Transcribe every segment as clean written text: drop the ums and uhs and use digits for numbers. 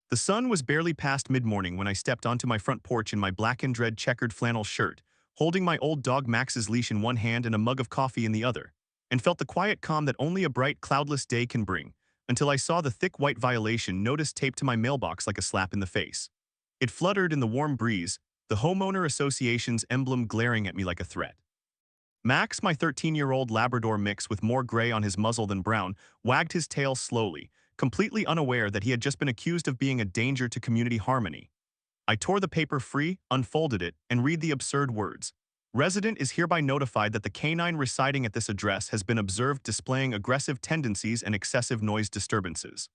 The sun was barely past mid-morning when I stepped onto my front porch in my black and red checkered flannel shirt, holding my old dog Max's leash in one hand and a mug of coffee in the other, and felt the quiet calm that only a bright, cloudless day can bring, until I saw the thick white violation notice taped to my mailbox like a slap in the face. It fluttered in the warm breeze, the Homeowner Association's emblem glaring at me like a threat. Max, my 13-year-old Labrador mix with more gray on his muzzle than brown, wagged his tail slowly, completely unaware that he had just been accused of being a danger to community harmony. I tore the paper free, unfolded it, and read the absurd words. Resident is hereby notified that the canine residing at this address has been observed displaying aggressive tendencies and excessive noise disturbances.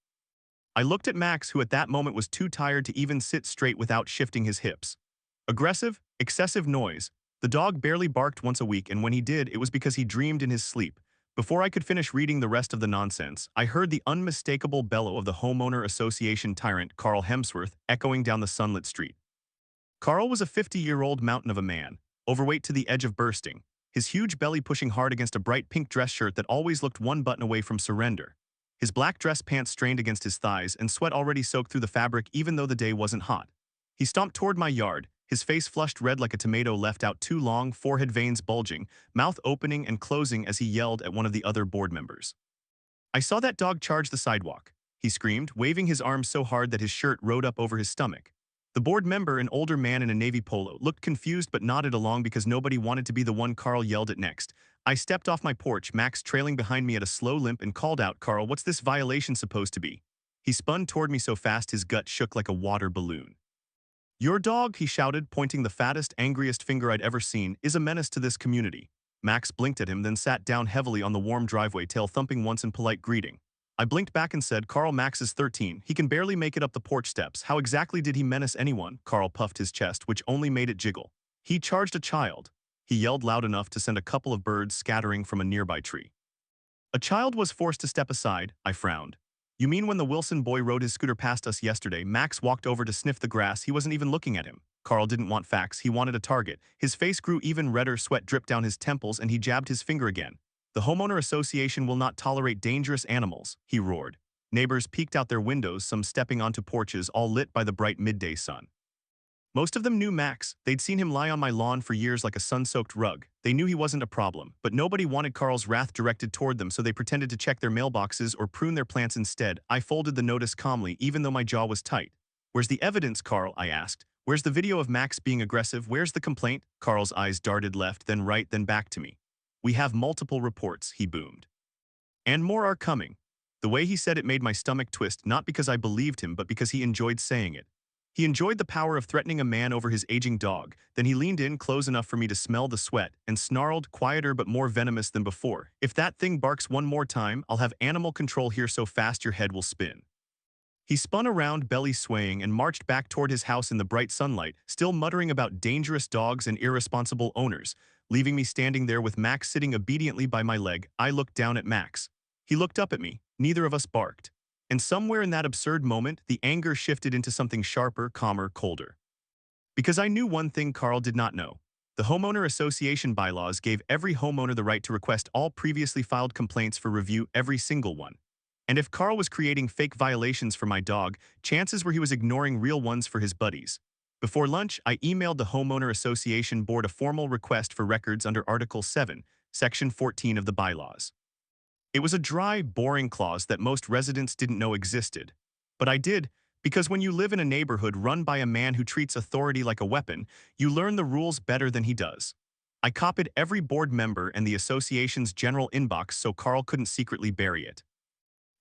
I looked at Max, who at that moment was too tired to even sit straight without shifting his hips. Aggressive, excessive noise. The dog barely barked once a week, and when he did, it was because he dreamed in his sleep. Before I could finish reading the rest of the nonsense, I heard the unmistakable bellow of the Homeowner Association tyrant, Carl Hemsworth, echoing down the sunlit street. Carl was a 50-year-old mountain of a man, overweight to the edge of bursting, his huge belly pushing hard against a bright pink dress shirt that always looked one button away from surrender. His black dress pants strained against his thighs and sweat already soaked through the fabric even though the day wasn't hot. He stomped toward my yard, his face flushed red like a tomato left out too long, forehead veins bulging, mouth opening and closing as he yelled at one of the other board members. "I saw that dog charge the sidewalk," he screamed, waving his arms so hard that his shirt rode up over his stomach. The board member, an older man in a navy polo, looked confused but nodded along because nobody wanted to be the one Carl yelled at next. I stepped off my porch, Max trailing behind me at a slow limp, and called out, "Carl, what's this violation supposed to be?" He spun toward me so fast his gut shook like a water balloon. "Your dog," he shouted, pointing the fattest, angriest finger I'd ever seen, "is a menace to this community." Max blinked at him, then sat down heavily on the warm driveway, tail thumping once in polite greeting. I blinked back and said, "Carl, Max is 13. He can barely make it up the porch steps. How exactly did he menace anyone?" Carl puffed his chest, which only made it jiggle. "He charged a child." He yelled loud enough to send a couple of birds scattering from a nearby tree. "A child was forced to step aside," I frowned. "You mean when the Wilson boy rode his scooter past us yesterday, Max walked over to sniff the grass, he wasn't even looking at him." Carl didn't want facts, he wanted a target. His face grew even redder, sweat dripped down his temples, and he jabbed his finger again. "The Homeowner Association will not tolerate dangerous animals," he roared. Neighbors peeked out their windows, some stepping onto porches, all lit by the bright midday sun. Most of them knew Max. They'd seen him lie on my lawn for years like a sun-soaked rug. They knew he wasn't a problem, but nobody wanted Carl's wrath directed toward them, so they pretended to check their mailboxes or prune their plants instead. I folded the notice calmly, even though my jaw was tight. "Where's the evidence, Carl?" I asked. "Where's the video of Max being aggressive? Where's the complaint?" Carl's eyes darted left, then right, then back to me. "We have multiple reports," he boomed. "And more are coming." The way he said it made my stomach twist, not because I believed him, but because he enjoyed saying it. He enjoyed the power of threatening a man over his aging dog. Then he leaned in close enough for me to smell the sweat and snarled, quieter but more venomous than before, "If that thing barks one more time, I'll have animal control here so fast your head will spin." He spun around, belly swaying, and marched back toward his house in the bright sunlight, still muttering about dangerous dogs and irresponsible owners, leaving me standing there with Max sitting obediently by my leg. I looked down at Max. He looked up at me. Neither of us barked. And somewhere in that absurd moment, the anger shifted into something sharper, calmer, colder. Because I knew one thing Carl did not know. The Homeowner Association bylaws gave every homeowner the right to request all previously filed complaints for review, every single one. And if Carl was creating fake violations for my dog, chances were he was ignoring real ones for his buddies. Before lunch, I emailed the Homeowner Association board a formal request for records under Article 7, Section 14 of the bylaws. It was a dry, boring clause that most residents didn't know existed. But I did, because when you live in a neighborhood run by a man who treats authority like a weapon, you learn the rules better than he does. I copied every board member and the association's general inbox so Carl couldn't secretly bury it.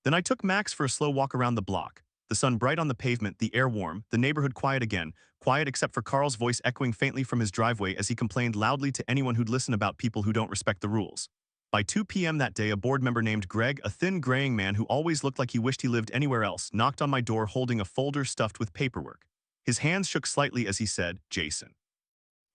Then I took Max for a slow walk around the block. The sun bright on the pavement, the air warm, the neighborhood quiet again, quiet except for Carl's voice echoing faintly from his driveway as he complained loudly to anyone who'd listen about people who don't respect the rules. By 2 p.m. that day, a board member named Greg, a thin, graying man who always looked like he wished he lived anywhere else, knocked on my door holding a folder stuffed with paperwork. His hands shook slightly as he said, "Jason,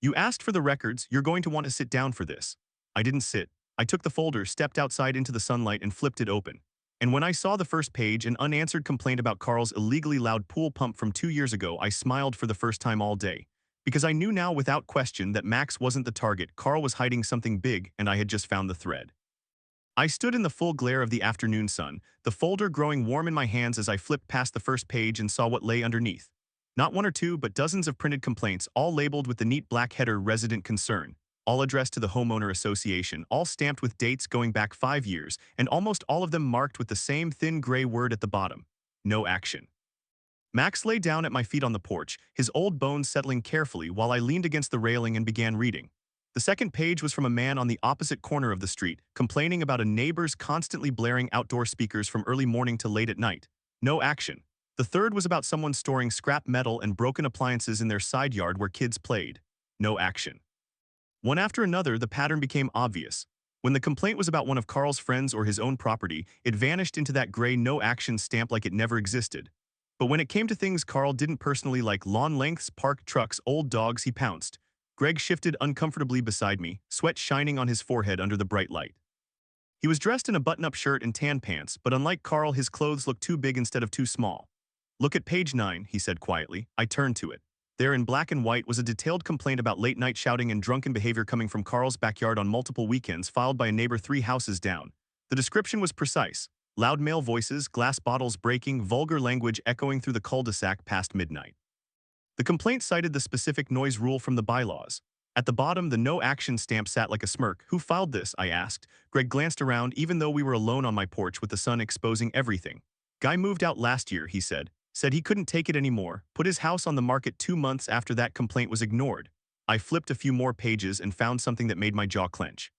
you asked for the records, you're going to want to sit down for this." I didn't sit. I took the folder, stepped outside into the sunlight, and flipped it open. And when I saw the first page, an unanswered complaint about Carl's illegally loud pool pump from 2 years ago, I smiled for the first time all day. Because I knew now without question that Max wasn't the target, Carl was hiding something big, and I had just found the thread. I stood in the full glare of the afternoon sun, the folder growing warm in my hands as I flipped past the first page and saw what lay underneath. Not one or two, but dozens of printed complaints, all labeled with the neat black header "Resident Concern," all addressed to the Homeowner Association, all stamped with dates going back 5 years, and almost all of them marked with the same thin gray word at the bottom: no action. Max lay down at my feet on the porch, his old bones settling carefully while I leaned against the railing and began reading. The second page was from a man on the opposite corner of the street, complaining about a neighbor's constantly blaring outdoor speakers from early morning to late at night. No action. The third was about someone storing scrap metal and broken appliances in their side yard where kids played. No action. One after another, the pattern became obvious. When the complaint was about one of Carl's friends or his own property, it vanished into that gray no action stamp like it never existed. But when it came to things Carl didn't personally like, lawn lengths, parked trucks, old dogs, he pounced. Greg shifted uncomfortably beside me, sweat shining on his forehead under the bright light. He was dressed in a button-up shirt and tan pants, but unlike Carl, his clothes looked too big instead of too small. "Look at page 9, he said quietly. I turned to it. There in black and white was a detailed complaint about late-night shouting and drunken behavior coming from Carl's backyard on multiple weekends, filed by a neighbor 3 houses down. The description was precise. Loud male voices, glass bottles breaking, vulgar language echoing through the cul-de-sac past midnight. The complaint cited the specific noise rule from the bylaws. At the bottom, the no action stamp sat like a smirk. "Who filed this?" I asked. Greg glanced around, even though we were alone on my porch with the sun exposing everything. "Guy moved out last year," he said. "Said he couldn't take it anymore. Put his house on the market 2 months after that complaint was ignored." I flipped a few more pages and found something that made my jaw clench.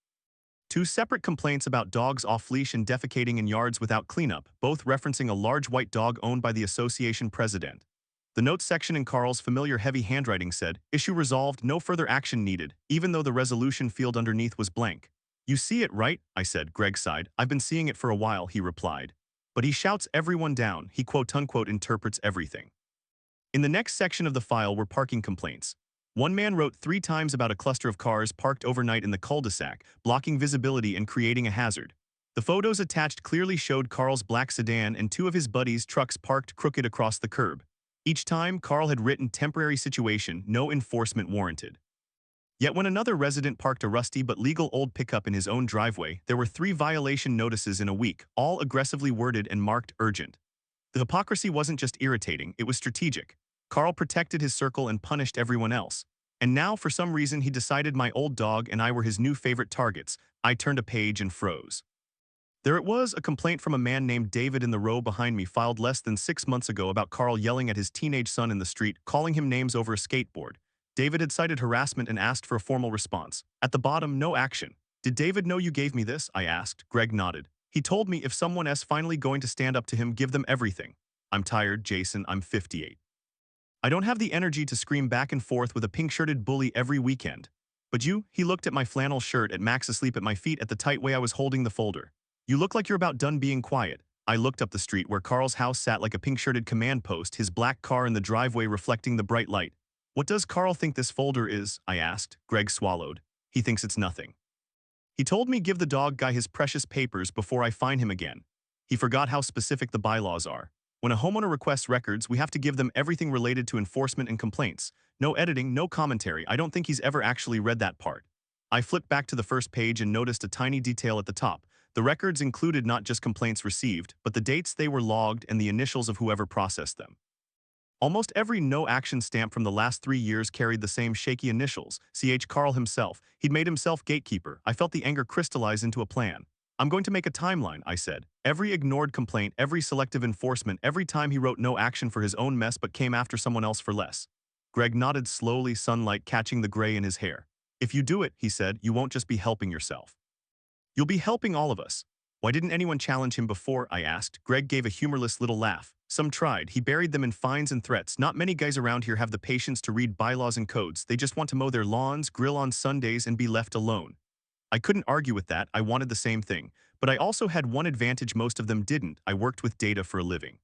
2 separate complaints about dogs off-leash and defecating in yards without cleanup, both referencing a large white dog owned by the association president. The notes section in Carl's familiar heavy handwriting said, "Issue resolved, no further action needed," even though the resolution field underneath was blank. "You see it, right?" I said. Greg sighed. "I've been seeing it for a while," he replied. "But he shouts everyone down. He quote-unquote interprets everything." In the next section of the file were parking complaints. One man wrote 3 times about a cluster of cars parked overnight in the cul-de-sac, blocking visibility and creating a hazard. The photos attached clearly showed Carl's black sedan and 2 of his buddies' trucks parked crooked across the curb. Each time, Carl had written "temporary situation, no enforcement warranted." Yet when another resident parked a rusty but legal old pickup in his own driveway, there were 3 violation notices in a week, all aggressively worded and marked urgent. The hypocrisy wasn't just irritating, it was strategic. Carl protected his circle and punished everyone else. And now, for some reason, he decided my old dog and I were his new favorite targets. I turned a page and froze. There it was, a complaint from a man named David in the row behind me, filed less than 6 months ago, about Carl yelling at his teenage son in the street, calling him names over a skateboard. David had cited harassment and asked for a formal response. At the bottom, no action. "Did David know you gave me this?" I asked. Greg nodded. "He told me if someone is finally going to stand up to him, give them everything." "I'm tired, Jason. I'm 58. I don't have the energy to scream back and forth with a pink-shirted bully every weekend." "But you," he looked at my flannel shirt, at Max asleep at my feet, at the tight way I was holding the folder. "You look like you're about done being quiet." I looked up the street where Carl's house sat like a pink-shirted command post, his black car in the driveway reflecting the bright light. "What does Carl think this folder is?" I asked. Greg swallowed. "He thinks it's nothing. He told me give the dog guy his precious papers before I fine him again. He forgot how specific the bylaws are. When a homeowner requests records, we have to give them everything related to enforcement and complaints. No editing, no commentary. I don't think he's ever actually read that part." I flipped back to the first page and noticed a tiny detail at the top. The records included not just complaints received, but the dates they were logged and the initials of whoever processed them. Almost every no-action stamp from the last 3 years carried the same shaky initials, CH Carl himself. He'd made himself gatekeeper. I felt the anger crystallize into a plan. "I'm going to make a timeline," I said. Every ignored complaint, every selective enforcement, every time he wrote no action for his own mess but came after someone else for less. Greg nodded slowly, sunlight catching the gray in his hair. "If you do it," he said, "you won't just be helping yourself. You'll be helping all of us." "Why didn't anyone challenge him before?" I asked. Greg gave a humorless little laugh. "Some tried. He buried them in fines and threats. Not many guys around here have the patience to read bylaws and codes. They just want to mow their lawns, grill on Sundays, and be left alone." I couldn't argue with that. I wanted the same thing. But I also had one advantage most of them didn't. I worked with data for a living.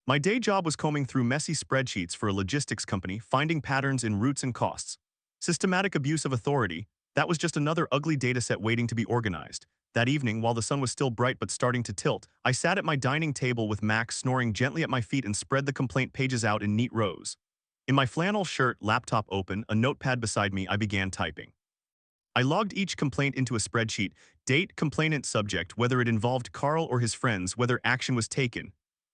My day job was combing through messy spreadsheets for a logistics company, finding patterns in routes and costs. Systematic abuse of authority, that was just another ugly dataset waiting to be organized. That evening, while the sun was still bright but starting to tilt, I sat at my dining table with Max snoring gently at my feet and spread the complaint pages out in neat rows. In my flannel shirt, laptop open, a notepad beside me, I began typing. I logged each complaint into a spreadsheet: date, complainant, subject, whether it involved Carl or his friends, whether action was taken.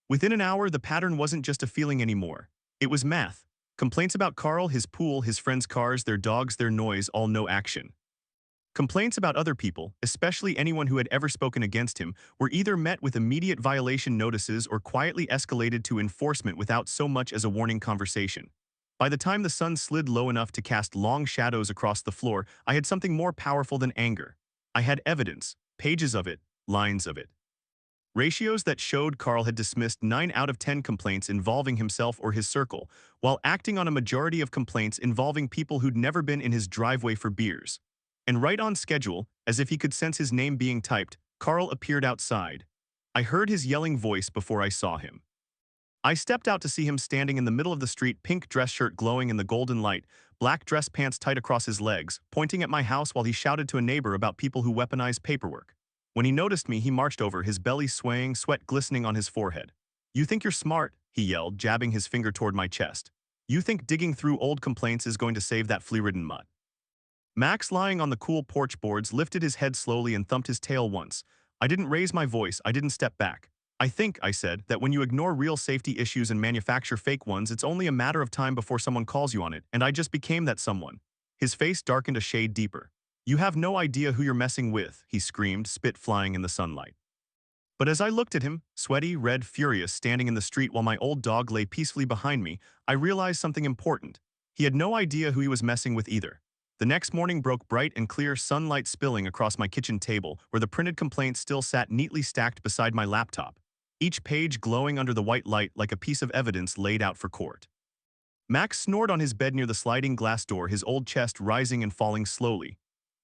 Within an hour, the pattern wasn't just a feeling anymore. It was math. Complaints about Carl, his pool, his friends' cars, their dogs, their noise, all no action. Complaints about other people, especially anyone who had ever spoken against him, were either met with immediate violation notices or quietly escalated to enforcement without so much as a warning conversation. By the time the sun slid low enough to cast long shadows across the floor, I had something more powerful than anger. I had evidence, pages of it, lines of it. Ratios that showed Carl had dismissed 9 out of 10 complaints involving himself or his circle, while acting on a majority of complaints involving people who'd never been in his driveway for beers. And right on schedule, as if he could sense his name being typed, Carl appeared outside. I heard his yelling voice before I saw him. I stepped out to see him standing in the middle of the street, pink dress shirt glowing in the golden light, black dress pants tight across his legs, pointing at my house while he shouted to a neighbor about people who weaponize paperwork. When he noticed me, he marched over, his belly swaying, sweat glistening on his forehead. "You think you're smart," he yelled, jabbing his finger toward my chest. "You think digging through old complaints is going to save that flea-ridden mutt?" Max, lying on the cool porch boards, lifted his head slowly and thumped his tail once. I didn't raise my voice, I didn't step back. "I think," I said, "that when you ignore real safety issues and manufacture fake ones, it's only a matter of time before someone calls you on it, and I just became that someone." His face darkened a shade deeper. "You have no idea who you're messing with," he screamed, spit flying in the sunlight. But as I looked at him, sweaty, red, furious, standing in the street while my old dog lay peacefully behind me, I realized something important. He had no idea who he was messing with either. The next morning broke bright and clear, sunlight spilling across my kitchen table, where the printed complaints still sat neatly stacked beside my laptop, each page glowing under the white light like a piece of evidence laid out for court. Max snored on his bed near the sliding glass door, his old chest rising and falling slowly.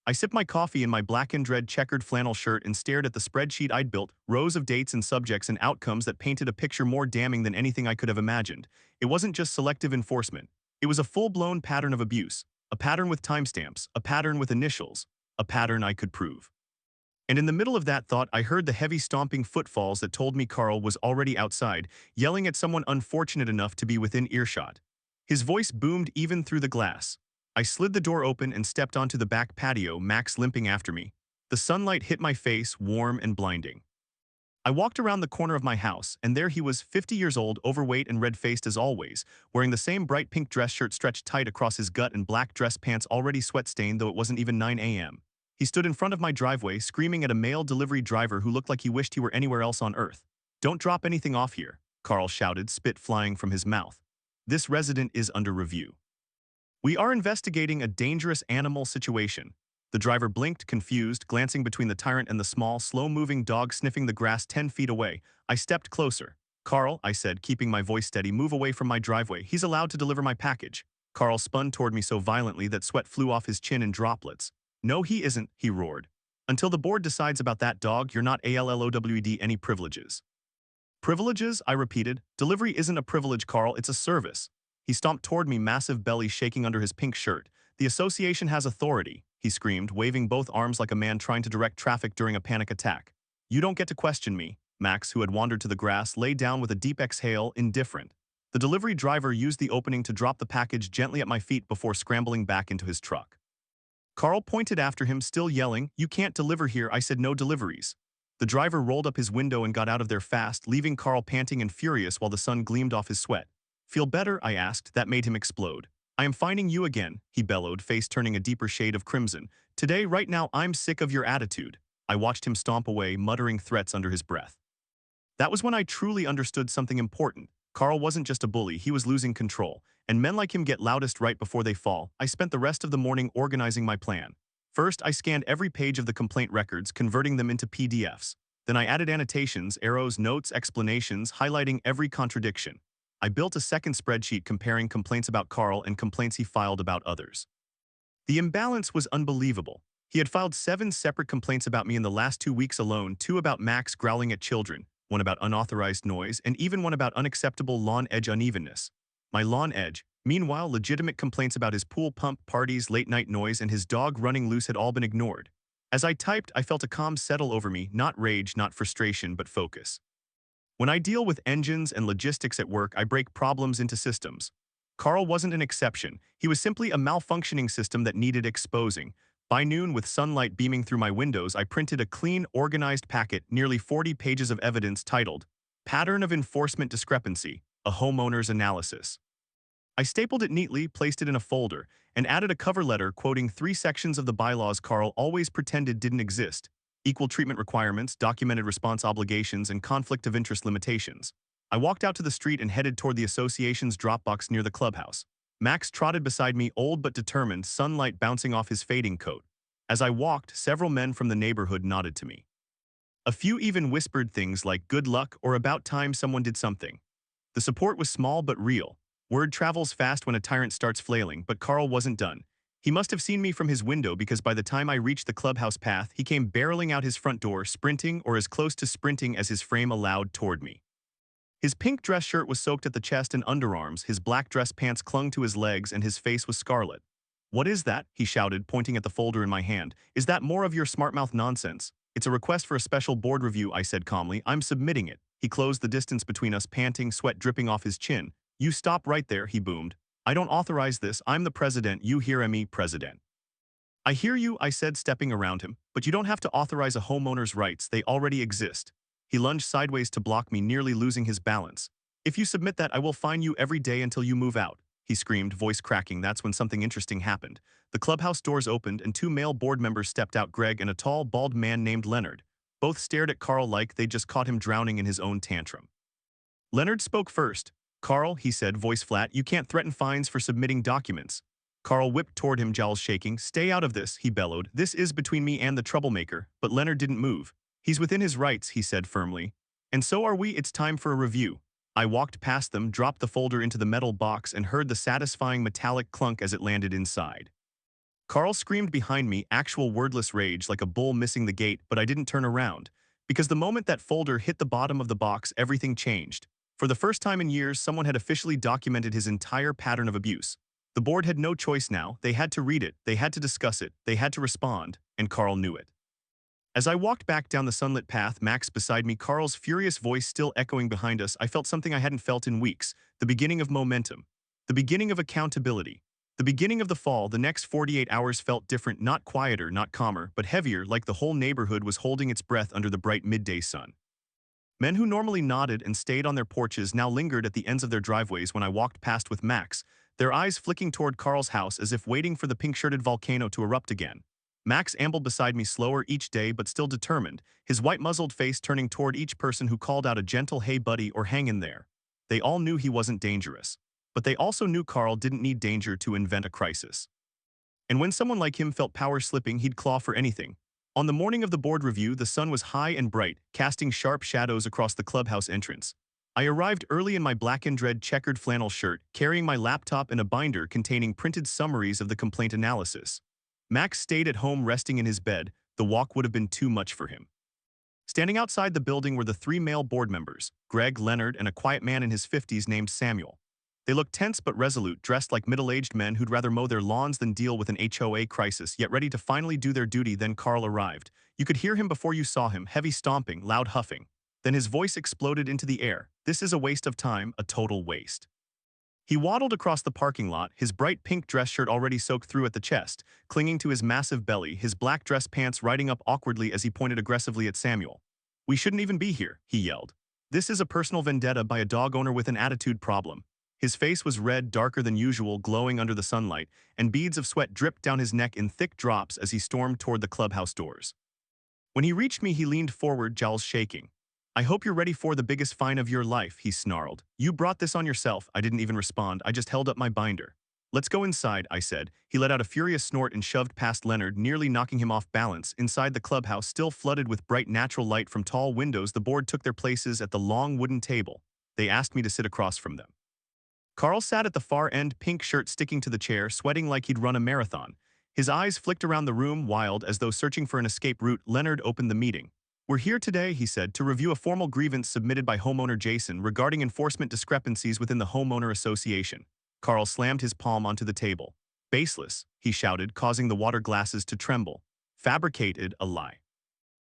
I sipped my coffee in my black and red checkered flannel shirt and stared at the spreadsheet I'd built, rows of dates and subjects and outcomes that painted a picture more damning than anything I could have imagined. It wasn't just selective enforcement. It was a full-blown pattern of abuse, a pattern with timestamps, a pattern with initials, a pattern I could prove. And in the middle of that thought, I heard the heavy stomping footfalls that told me Carl was already outside, yelling at someone unfortunate enough to be within earshot. His voice boomed even through the glass. I slid the door open and stepped onto the back patio, Max limping after me. The sunlight hit my face, warm and blinding. I walked around the corner of my house, and there he was, 50 years old, overweight and red-faced as always, wearing the same bright pink dress shirt stretched tight across his gut and black dress pants already sweat-stained, though it wasn't even 9 a.m. He stood in front of my driveway, screaming at a mail delivery driver who looked like he wished he were anywhere else on earth. "Don't drop anything off here," Carl shouted, spit flying from his mouth. "This resident is under review. We are investigating a dangerous animal situation." The driver blinked, confused, glancing between the tyrant and the small, slow-moving dog sniffing the grass 10 feet away. I stepped closer. "Carl," I said, keeping my voice steady, "move away from my driveway. He's allowed to deliver my package." Carl spun toward me so violently that sweat flew off his chin in droplets. "No, he isn't," he roared. "Until the board decides about that dog, you're not allowed any privileges." "Privileges?" I repeated. "Delivery isn't a privilege, Carl, it's a service." He stomped toward me, massive belly shaking under his pink shirt. "The association has authority," he screamed, waving both arms like a man trying to direct traffic during a panic attack. "You don't get to question me." Max, who had wandered to the grass, lay down with a deep exhale, indifferent. The delivery driver used the opening to drop the package gently at my feet before scrambling back into his truck. Carl pointed after him, still yelling, "You can't deliver here, I said no deliveries." The driver rolled up his window and got out of there fast, leaving Carl panting and furious while the sun gleamed off his sweat. "Feel better?" I asked. That made him explode. "I am finding you again," he bellowed, face turning a deeper shade of crimson. "Today, right now, I'm sick of your attitude." I watched him stomp away, muttering threats under his breath. That was when I truly understood something important. Carl wasn't just a bully, he was losing control. And men like him get loudest right before they fall. I spent the rest of the morning organizing my plan. First, I scanned every page of the complaint records, converting them into PDFs. Then I added annotations, arrows, notes, explanations, highlighting every contradiction. I built a second spreadsheet comparing complaints about Carl and complaints he filed about others. The imbalance was unbelievable. He had filed 7 separate complaints about me in the last 2 weeks alone, 2 about Max growling at children, 1 about unauthorized noise, and even 1 about unacceptable lawn edge unevenness. My lawn edge, meanwhile, legitimate complaints about his pool pump, parties, late-night noise, and his dog running loose had all been ignored. As I typed, I felt a calm settle over me, not rage, not frustration, but focus. When I deal with engines and logistics at work, I break problems into systems. Carl wasn't an exception. He was simply a malfunctioning system that needed exposing. By noon, with sunlight beaming through my windows, I printed a clean, organized packet, nearly 40 pages of evidence titled, Pattern of Enforcement Discrepancy, a Homeowner's Analysis. I stapled it neatly, placed it in a folder, and added a cover letter quoting 3 sections of the bylaws Carl always pretended didn't exist: equal treatment requirements, documented response obligations, and conflict of interest limitations. I walked out to the street and headed toward the association's Dropbox near the clubhouse. Max trotted beside me, old but determined, sunlight bouncing off his fading coat. As I walked, several men from the neighborhood nodded to me. A few even whispered things like good luck or about time someone did something. The support was small but real. Word travels fast when a tyrant starts flailing, but Carl wasn't done. He must have seen me from his window because by the time I reached the clubhouse path, he came barreling out his front door, sprinting or as close to sprinting as his frame allowed toward me. His pink dress shirt was soaked at the chest and underarms, his black dress pants clung to his legs, and his face was scarlet. "What is that?" he shouted, pointing at the folder in my hand. "Is that more of your smart-mouth nonsense?" "It's a request for a special board review," I said calmly. "I'm submitting it." He closed the distance between us, panting, sweat dripping off his chin. "You stop right there," he boomed. "I don't authorize this. I'm the president. You hear me, president." "I hear you," I said, stepping around him. "But you don't have to authorize a homeowner's rights. They already exist." He lunged sideways to block me, nearly losing his balance. "If you submit that, I will fine you every day until you move out," he screamed, voice cracking. That's when something interesting happened. The clubhouse doors opened and 2 male board members stepped out, Greg and a tall, bald man named Leonard. Both stared at Carl like they'd just caught him drowning in his own tantrum. Leonard spoke first. "Carl," he said, voice flat, "you can't threaten fines for submitting documents." Carl whipped toward him, jowls shaking. "Stay out of this," he bellowed. "This is between me and the troublemaker." But Leonard didn't move. "He's within his rights," he said firmly. "And so are we. It's time for a review." I walked past them, dropped the folder into the metal box, and heard the satisfying metallic clunk as it landed inside. Carl screamed behind me, actual wordless rage, like a bull missing the gate, but I didn't turn around. Because the moment that folder hit the bottom of the box, everything changed. For the first time in years, someone had officially documented his entire pattern of abuse. The board had no choice now. They had to read it, they had to discuss it, they had to respond, and Carl knew it. As I walked back down the sunlit path, Max beside me, Carl's furious voice still echoing behind us, I felt something I hadn't felt in weeks: the beginning of momentum, the beginning of accountability, the beginning of the fall. The next 48 hours felt different, not quieter, not calmer, but heavier, like the whole neighborhood was holding its breath under the bright midday sun. Men who normally nodded and stayed on their porches now lingered at the ends of their driveways when I walked past with Max, their eyes flicking toward Carl's house as if waiting for the pink-shirted volcano to erupt again. Max ambled beside me, slower each day but still determined, his white-muzzled face turning toward each person who called out a gentle "Hey buddy" or "Hang in there." They all knew he wasn't dangerous. But they also knew Carl didn't need danger to invent a crisis. And when someone like him felt power slipping, he'd claw for anything. On the morning of the board review, the sun was high and bright, casting sharp shadows across the clubhouse entrance. I arrived early in my black and red checkered flannel shirt, carrying my laptop and a binder containing printed summaries of the complaint analysis. Max stayed at home resting in his bed. The walk would have been too much for him. Standing outside the building were the 3 male board members, Greg, Leonard, and a quiet man in his 50s named Samuel. They looked tense but resolute, dressed like middle-aged men who'd rather mow their lawns than deal with an HOA crisis, yet ready to finally do their duty. Then Carl arrived. You could hear him before you saw him, heavy stomping, loud huffing. Then his voice exploded into the air. "This is a waste of time, a total waste." He waddled across the parking lot, his bright pink dress shirt already soaked through at the chest, clinging to his massive belly, his black dress pants riding up awkwardly as he pointed aggressively at Samuel. "We shouldn't even be here," he yelled. "This is a personal vendetta by a dog owner with an attitude problem." His face was red, darker than usual, glowing under the sunlight, and beads of sweat dripped down his neck in thick drops as he stormed toward the clubhouse doors. When he reached me, he leaned forward, jowls shaking. "I hope you're ready for the biggest fine of your life," he snarled. "You brought this on yourself." I didn't even respond. I just held up my binder. "Let's go inside," I said. He let out a furious snort and shoved past Leonard, nearly knocking him off balance. Inside the clubhouse, still flooded with bright natural light from tall windows, the board took their places at the long wooden table. They asked me to sit across from them. Carl sat at the far end, pink shirt sticking to the chair, sweating like he'd run a marathon. His eyes flicked around the room, wild, as though searching for an escape route. Leonard opened the meeting. "We're here today," he said, "to review a formal grievance submitted by homeowner Jason regarding enforcement discrepancies within the homeowner association." Carl slammed his palm onto the table. "Baseless," he shouted, causing the water glasses to tremble. "Fabricated, a lie."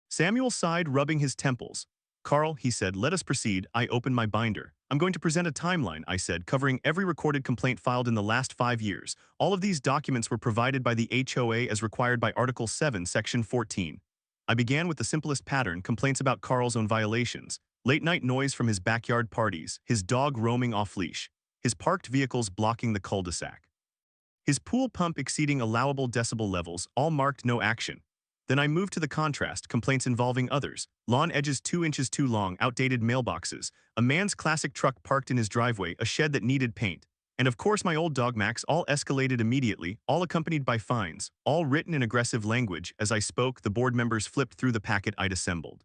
Samuel sighed, rubbing his temples. Carl, he said, let us proceed. I opened my binder. I'm going to present a timeline, I said, covering every recorded complaint filed in the last 5 years. All of these documents were provided by the HOA as required by Article 7, Section 14. I began with the simplest pattern, complaints about Carl's own violations. Late-night noise from his backyard parties, his dog roaming off-leash, his parked vehicles blocking the cul-de-sac, his pool pump exceeding allowable decibel levels, all marked no action. Then I moved to the contrast, complaints involving others, lawn edges 2 inches too long, outdated mailboxes, a man's classic truck parked in his driveway, a shed that needed paint, and of course my old dog Max, all escalated immediately, all accompanied by fines, all written in aggressive language. As I spoke, the board members flipped through the packet I'd assembled.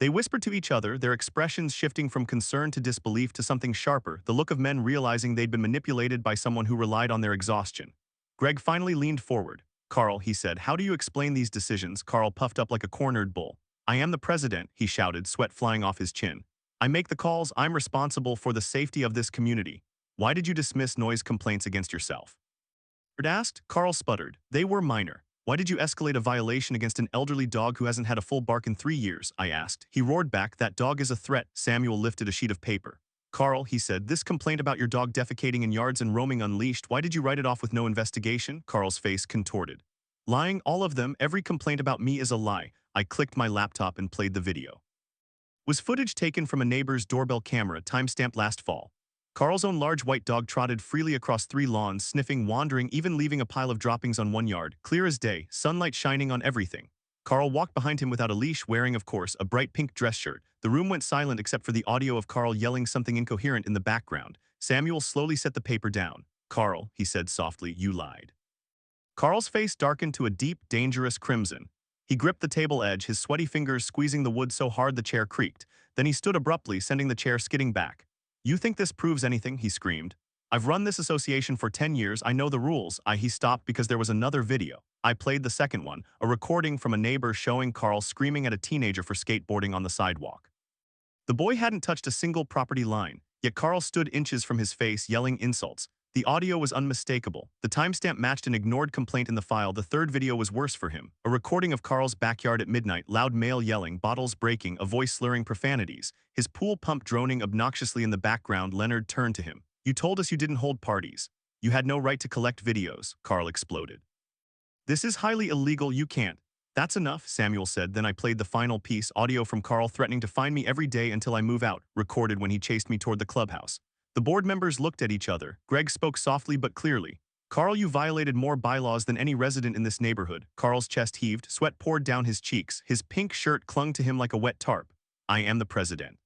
They whispered to each other, their expressions shifting from concern to disbelief to something sharper, the look of men realizing they'd been manipulated by someone who relied on their exhaustion. Greg finally leaned forward. Carl, he said, how do you explain these decisions? Carl puffed up like a cornered bull. I am the president, he shouted, sweat flying off his chin. I make the calls, I'm responsible for the safety of this community. Why did you dismiss noise complaints against yourself? Bert asked. Carl sputtered. They were minor. Why did you escalate a violation against an elderly dog who hasn't had a full bark in 3 years? I asked. He roared back, that dog is a threat. Samuel lifted a sheet of paper. Carl, he said, this complaint about your dog defecating in yards and roaming unleashed, why did you write it off with no investigation? Carl's face contorted. Lying, all of them, every complaint about me is a lie. I clicked my laptop and played the video. Was footage taken from a neighbor's doorbell camera, timestamped last fall. Carl's own large white dog trotted freely across 3 lawns, sniffing, wandering, even leaving a pile of droppings on 1 yard, clear as day, sunlight shining on everything. Carl walked behind him without a leash, wearing, of course, a bright pink dress shirt. The room went silent except for the audio of Carl yelling something incoherent in the background. Samuel slowly set the paper down. Carl, he said softly, you lied. Carl's face darkened to a deep, dangerous crimson. He gripped the table edge, his sweaty fingers squeezing the wood so hard the chair creaked. Then he stood abruptly, sending the chair skidding back. You think this proves anything? He screamed. I've run this association for 10 years, I know the rules. He stopped because there was another video. I played the second one, a recording from a neighbor showing Carl screaming at a teenager for skateboarding on the sidewalk. The boy hadn't touched a single property line, yet Carl stood inches from his face yelling insults. The audio was unmistakable. The timestamp matched an ignored complaint in the file. The third video was worse for him. A recording of Carl's backyard at midnight, loud male yelling, bottles breaking, a voice slurring profanities, his pool pump droning obnoxiously in the background. Leonard turned to him. You told us you didn't hold parties. You had no right to collect videos, Carl exploded. This is highly illegal, you can't. That's enough, Samuel said. Then I played the final piece, audio from Carl threatening to find me every day until I move out, recorded when he chased me toward the clubhouse. The board members looked at each other. Greg spoke softly but clearly. Carl, you violated more bylaws than any resident in this neighborhood. Carl's chest heaved, sweat poured down his cheeks. His pink shirt clung to him like a wet tarp. I am the president.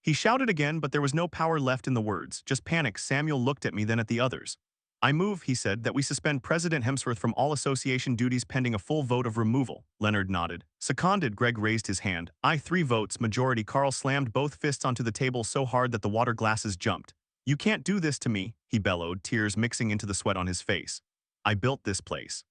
He shouted again, but there was no power left in the words, just panic. Samuel looked at me, then at the others. I move, he said, that we suspend President Hemsworth from all association duties pending a full vote of removal. Leonard nodded. Seconded. Greg raised his hand. I 3 votes, majority. Carl slammed both fists onto the table so hard that the water glasses jumped. You can't do this to me, he bellowed, tears mixing into the sweat on his face. I built this place.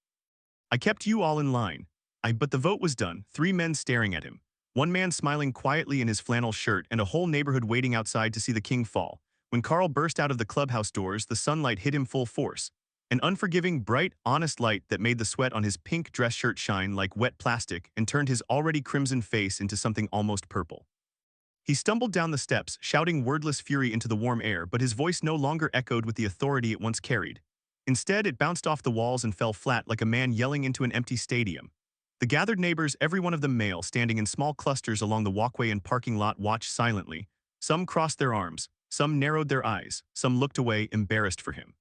I kept you all in line. But the vote was done, 3 men staring at him. 1 man smiling quietly in his flannel shirt and a whole neighborhood waiting outside to see the king fall. When Carl burst out of the clubhouse doors, the sunlight hit him full force. An unforgiving, bright, honest light that made the sweat on his pink dress shirt shine like wet plastic and turned his already crimson face into something almost purple. He stumbled down the steps, shouting wordless fury into the warm air, but his voice no longer echoed with the authority it once carried. Instead, it bounced off the walls and fell flat like a man yelling into an empty stadium. The gathered neighbors, every one of them male, standing in small clusters along the walkway and parking lot, watched silently. Some crossed their arms. Some narrowed their eyes, some looked away, embarrassed for him.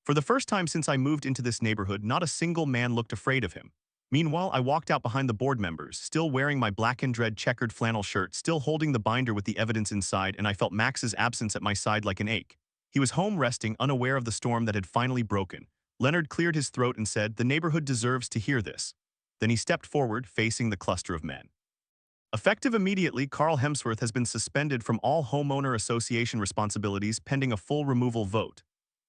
For the first time since I moved into this neighborhood, not a single man looked afraid of him. Meanwhile, I walked out behind the board members, still wearing my black and red checkered flannel shirt, still holding the binder with the evidence inside, and I felt Max's absence at my side like an ache. He was home resting, unaware of the storm that had finally broken. Leonard cleared his throat and said, the neighborhood deserves to hear this. Then he stepped forward, facing the cluster of men. Effective immediately, Carl Hemsworth has been suspended from all homeowner association responsibilities pending a full removal vote.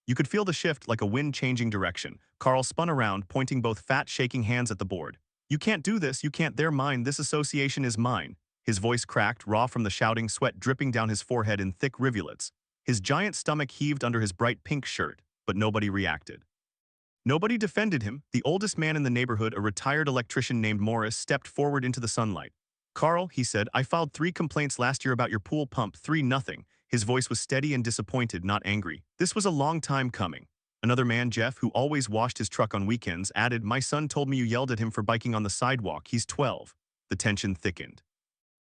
You could feel the shift like a wind changing direction. Carl spun around, pointing both fat, shaking hands at the board. You can't do this, you can't, they're mine, this association is mine. His voice cracked, raw from the shouting, sweat dripping down his forehead in thick rivulets. His giant stomach heaved under his bright pink shirt, but nobody reacted. Nobody defended him. The oldest man in the neighborhood, a retired electrician named Morris, stepped forward into the sunlight. Carl, he said, I filed 3 complaints last year about your pool pump, 3-0. His voice was steady and disappointed, not angry. This was a long time coming. Another man, Jeff, who always washed his truck on weekends, added, my son told me you yelled at him for biking on the sidewalk. He's 12. The tension thickened.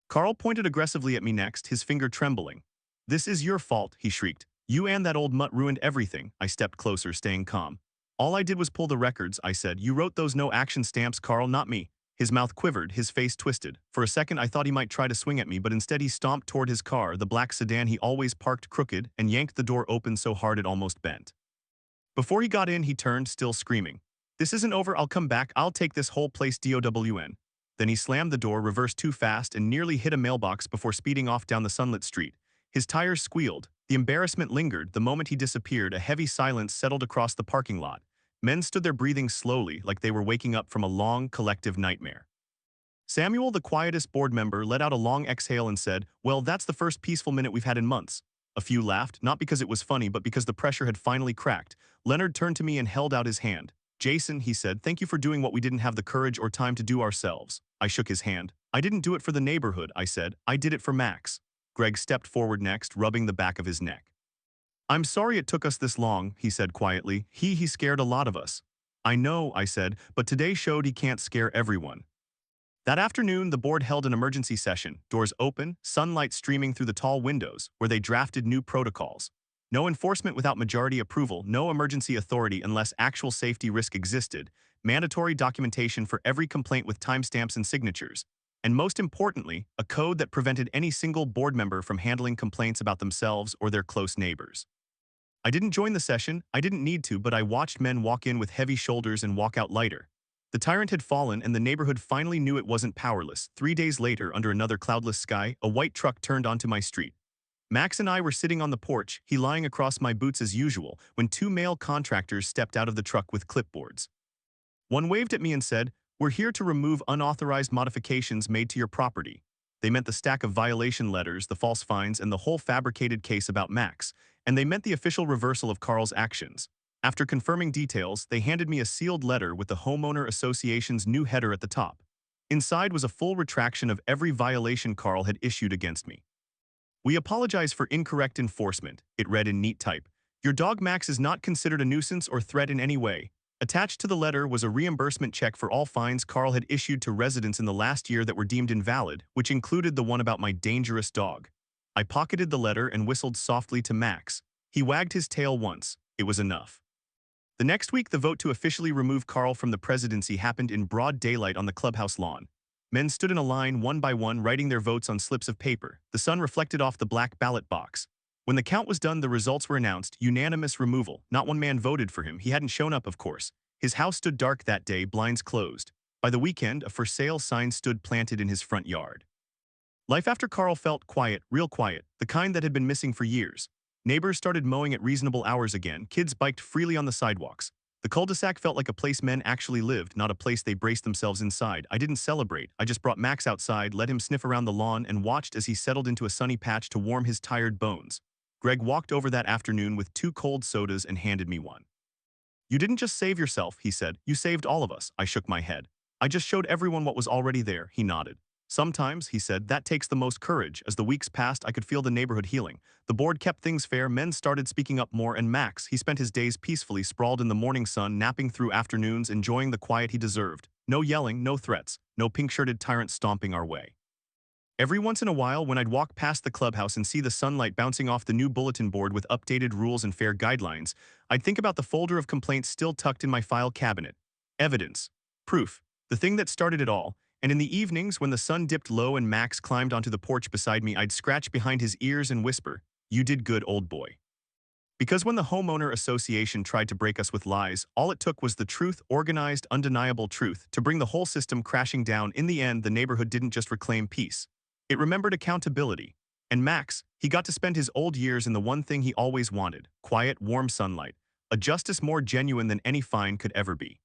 Carl pointed aggressively at me next, his finger trembling. This is your fault, he shrieked. You and that old mutt ruined everything. I stepped closer, staying calm. All I did was pull the records, I said. You wrote those no action stamps, Carl, not me. His mouth quivered, his face twisted. For a second I thought he might try to swing at me, but instead he stomped toward his car, the black sedan he always parked crooked, and yanked the door open so hard it almost bent. Before he got in, he turned, still screaming. This isn't over, I'll come back, I'll take this whole place DOWN. Then he slammed the door, reversed too fast, and nearly hit a mailbox before speeding off down the sunlit street. His tires squealed. The embarrassment lingered. The moment he disappeared, a heavy silence settled across the parking lot. Men stood there breathing slowly, like they were waking up from a long, collective nightmare. Samuel, the quietest board member, let out a long exhale and said, well, that's the first peaceful minute we've had in months. A few laughed, not because it was funny, but because the pressure had finally cracked. Leonard turned to me and held out his hand. Jason, he said, thank you for doing what we didn't have the courage or time to do ourselves. I shook his hand. I didn't do it for the neighborhood, I said. I did it for Max. Greg stepped forward next, rubbing the back of his neck. I'm sorry it took us this long, he said quietly. He scared a lot of us. I know, I said, but today showed he can't scare everyone. That afternoon, the board held an emergency session, doors open, sunlight streaming through the tall windows, where they drafted new protocols. No enforcement without majority approval, no emergency authority unless actual safety risk existed, mandatory documentation for every complaint with timestamps and signatures, and most importantly, a code that prevented any single board member from handling complaints about themselves or their close neighbors. I didn't join the session, I didn't need to, but I watched men walk in with heavy shoulders and walk out lighter. The tyrant had fallen and the neighborhood finally knew it wasn't powerless. 3 days later, under another cloudless sky, a white truck turned onto my street. Max and I were sitting on the porch, he lying across my boots as usual, when 2 male contractors stepped out of the truck with clipboards. One waved at me and said, we're here to remove unauthorized modifications made to your property. They meant the stack of violation letters, the false fines, and the whole fabricated case about Max, and they meant the official reversal of Carl's actions. After confirming details, they handed me a sealed letter with the Homeowner Association's new header at the top. Inside was a full retraction of every violation Carl had issued against me. We apologize for incorrect enforcement, it read in neat type. Your dog Max is not considered a nuisance or threat in any way. Attached to the letter was a reimbursement check for all fines Carl had issued to residents in the last year that were deemed invalid, which included the one about my dangerous dog. I pocketed the letter and whistled softly to Max. He wagged his tail once. It was enough. The next week, the vote to officially remove Carl from the presidency happened in broad daylight on the clubhouse lawn. Men stood in a line, one by one, writing their votes on slips of paper. The sun reflected off the black ballot box. When the count was done, the results were announced. Unanimous removal. Not one man voted for him. He hadn't shown up, of course. His house stood dark that day, blinds closed. By the weekend, a for sale sign stood planted in his front yard. Life after Carl felt quiet, real quiet, the kind that had been missing for years. Neighbors started mowing at reasonable hours again. Kids biked freely on the sidewalks. The cul-de-sac felt like a place men actually lived, not a place they braced themselves inside. I didn't celebrate. I just brought Max outside, let him sniff around the lawn, and watched as he settled into a sunny patch to warm his tired bones. Greg walked over that afternoon with 2 cold sodas and handed me one. You didn't just save yourself, he said. You saved all of us. I shook my head. I just showed everyone what was already there, he nodded. Sometimes, he said, that takes the most courage. As the weeks passed, I could feel the neighborhood healing. The board kept things fair, men started speaking up more, and Max, he spent his days peacefully sprawled in the morning sun, napping through afternoons, enjoying the quiet he deserved. No yelling, no threats, no pink-shirted tyrants stomping our way. Every once in a while, when I'd walk past the clubhouse and see the sunlight bouncing off the new bulletin board with updated rules and fair guidelines, I'd think about the folder of complaints still tucked in my file cabinet. Evidence. Proof. The thing that started it all. And in the evenings, when the sun dipped low and Max climbed onto the porch beside me, I'd scratch behind his ears and whisper, "You did good, old boy." Because when the Homeowner Association tried to break us with lies, all it took was the truth, organized, undeniable truth, to bring the whole system crashing down. In the end, the neighborhood didn't just reclaim peace. It remembered accountability. And Max, he got to spend his old years in the one thing he always wanted, quiet, warm sunlight, a justice more genuine than any fine could ever be.